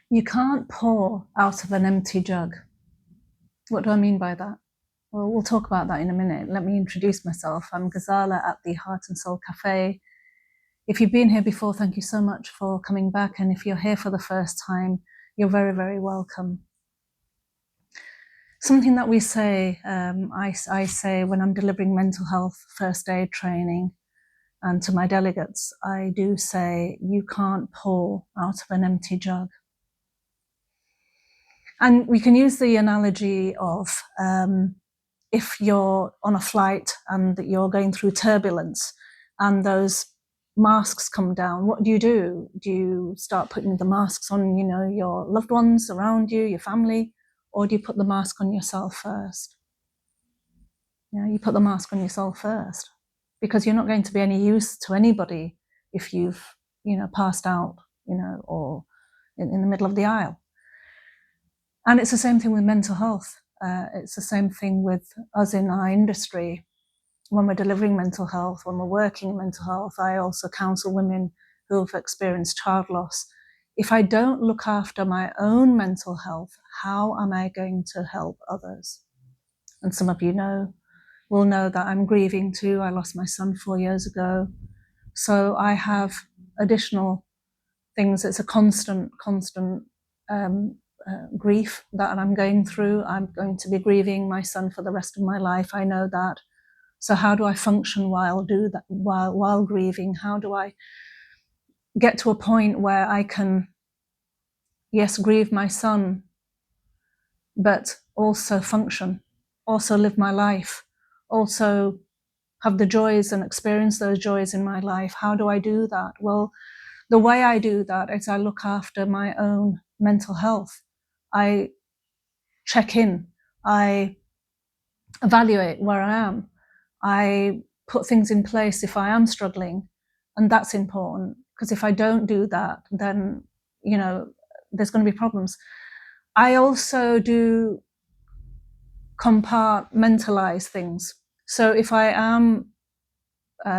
You can't pour out of an empty jug. What do I mean by that? Well, we'll talk about that in a minute. Let me introduce myself. I'm Ghazala at the Heart and Soul Cafe. If you've been here before, thank you so much for coming back. And if you're here for the first time, you're very, very welcome. Something that we say, I say when I'm delivering mental health first aid training, and to my delegates, I do say, you can't pour out of an empty jug. And we can use the analogy of if you're on a flight and you're going through turbulence and those masks come down, what do? Do you start putting the masks on, your loved ones around you, your family, or do you put the mask on yourself first? You put the mask on yourself first, because you're not going to be any use to anybody if you've, passed out, or in the middle of the aisle. And it's the same thing with mental health. It's the same thing with us in our industry. When we're delivering mental health, when we're working in mental health, I also counsel women who have experienced child loss. If I don't look after my own mental health, how am I going to help others? And some of you will know that I'm grieving too. I lost my son 4 years ago. So I have additional things. It's a constant grief that I'm going through. I'm going to be grieving my son for the rest of my life. I know that. So how do I function while grieving? How do I get to a point where I can, yes, grieve my son, but also function, also live my life, also have the joys and experience those joys in my life? How do I do that? Well, the way I do that is I look after my own mental health. I check in. I evaluate where I am. I put things in place if I am struggling. And that's important, because if I don't do that, then, there's going to be problems. I also do compartmentalize things. So if I am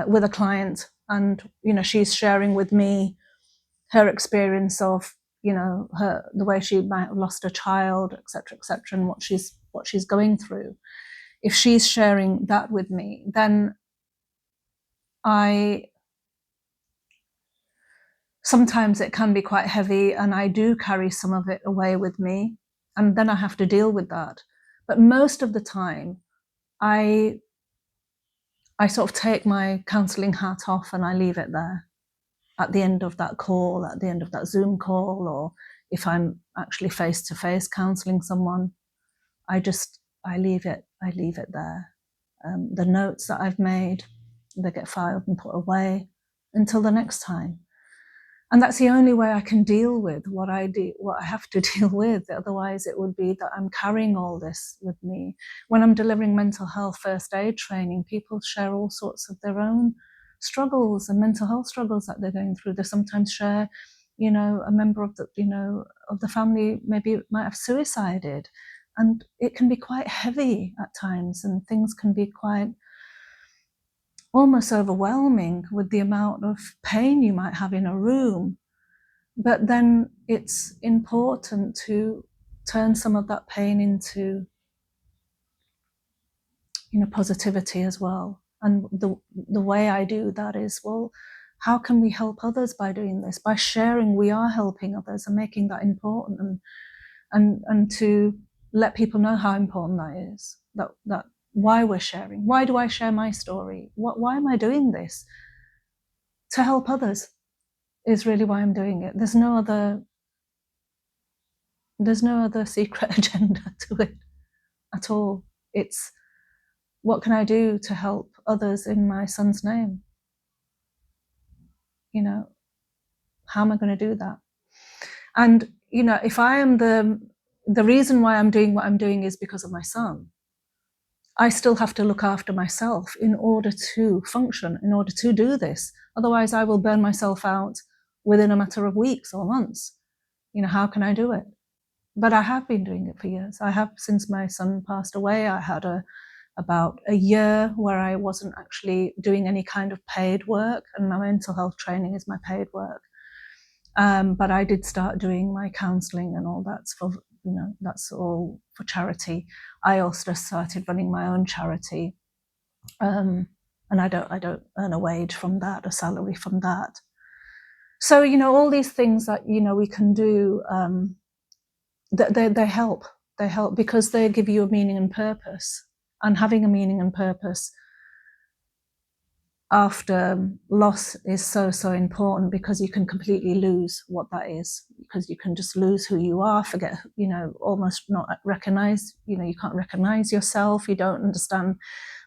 with a client and, she's sharing with me her experience of, the way she might have lost a child, etc., and what she's going through. If she's sharing that with me, then sometimes it can be quite heavy, and I do carry some of it away with me, and then I have to deal with that. But most of the time, I sort of take my counselling hat off and I leave it there at the end of that call, at the end of that Zoom call, or if I'm actually face-to-face counselling someone, I leave it there. The notes that I've made, they get filed and put away until the next time. And that's the only way I can deal with what I have to deal with. Otherwise, it would be that I'm carrying all this with me. When I'm delivering mental health first aid training, people share all sorts of their own struggles and mental health struggles that they're going through. They sometimes share, a member of the family maybe might have suicided, and it can be quite heavy at times, and things can be quite almost overwhelming with the amount of pain you might have in a room. But then it's important to turn some of that pain into, positivity as well. And the way I do that is, well, how can we help others by doing this? By sharing, we are helping others and making that important, and to let people know how important that is, that why we're sharing. Why do I share my story? Why am I doing this? To help others is really why I'm doing it. There's no other secret agenda to it at all. It's, what can I do to help others in my son's name? How am I going to do that? And, if I am the reason why I'm doing what I'm doing is because of my son, I still have to look after myself in order to function, in order to do this. Otherwise, I will burn myself out within a matter of weeks or months. How can I do it? But I have been doing it for years. I have, since my son passed away. I had about a year where I wasn't actually doing any kind of paid work, and my mental health training is my paid work. But I did start doing my counselling and all that's for, that's all for charity. I also started running my own charity, and I don't earn a wage from that, a salary from that. So all these things that we can do, they help. They help because they give you a meaning and purpose. And having a meaning and purpose after loss is so important, because you can completely lose what that is, because you can just lose who you are, forget, almost not recognize, you can't recognize yourself, you don't understand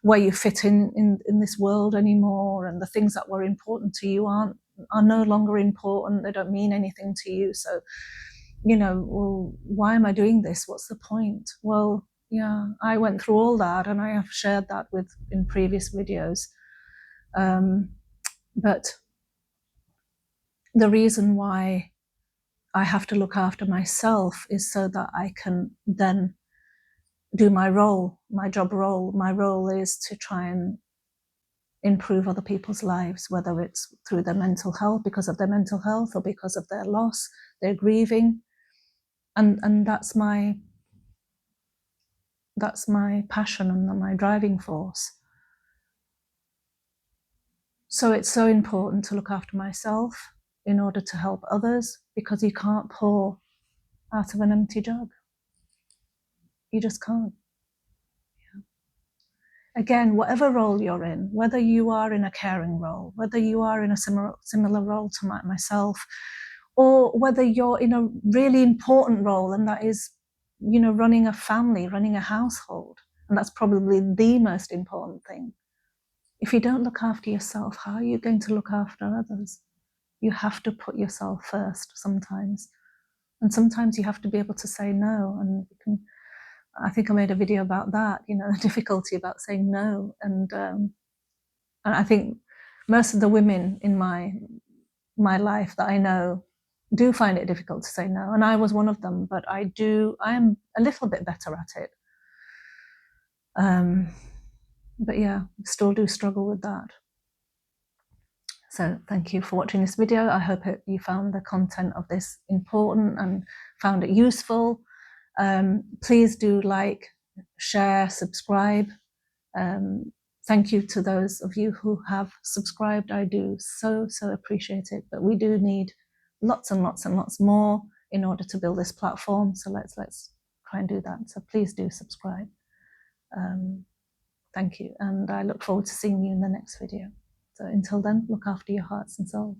where you fit in this world anymore, and the things that were important to you are no longer important, they don't mean anything to you. So well, why am I doing this? What's the point? Well, yeah, I went through all that, and I have shared that in previous videos. But the reason why I have to look after myself is so that I can then do my role, my job role. My role is to try and improve other people's lives, whether it's through their mental health, because of their mental health, or because of their loss, their grieving. And that's my passion and my driving force. So it's so important to look after myself in order to help others, because you can't pour out of an empty jug. You just can't. Yeah. Again, whatever role you're in, whether you are in a caring role, whether you are in a similar role to myself, or whether you're in a really important role, and that is, running a family, running a household, and that's probably the most important thing. If you don't look after yourself, how are you going to look after others? You have to put yourself first sometimes. And sometimes you have to be able to say no. And I think I made a video about that, the difficulty about saying no. And I think most of the women in my life that I know do find it difficult to say no. And I was one of them, but I am a little bit better at it. But yeah, still do struggle with that. So thank you for watching this video. I hope you found the content of this important and found it useful. Please do like, share, subscribe. Thank you to those of you who have subscribed. I do so appreciate it. But we do need lots and lots and lots more in order to build this platform. So let's try and do that. So please do subscribe. Thank you. And I look forward to seeing you in the next video. So until then, look after your hearts and souls.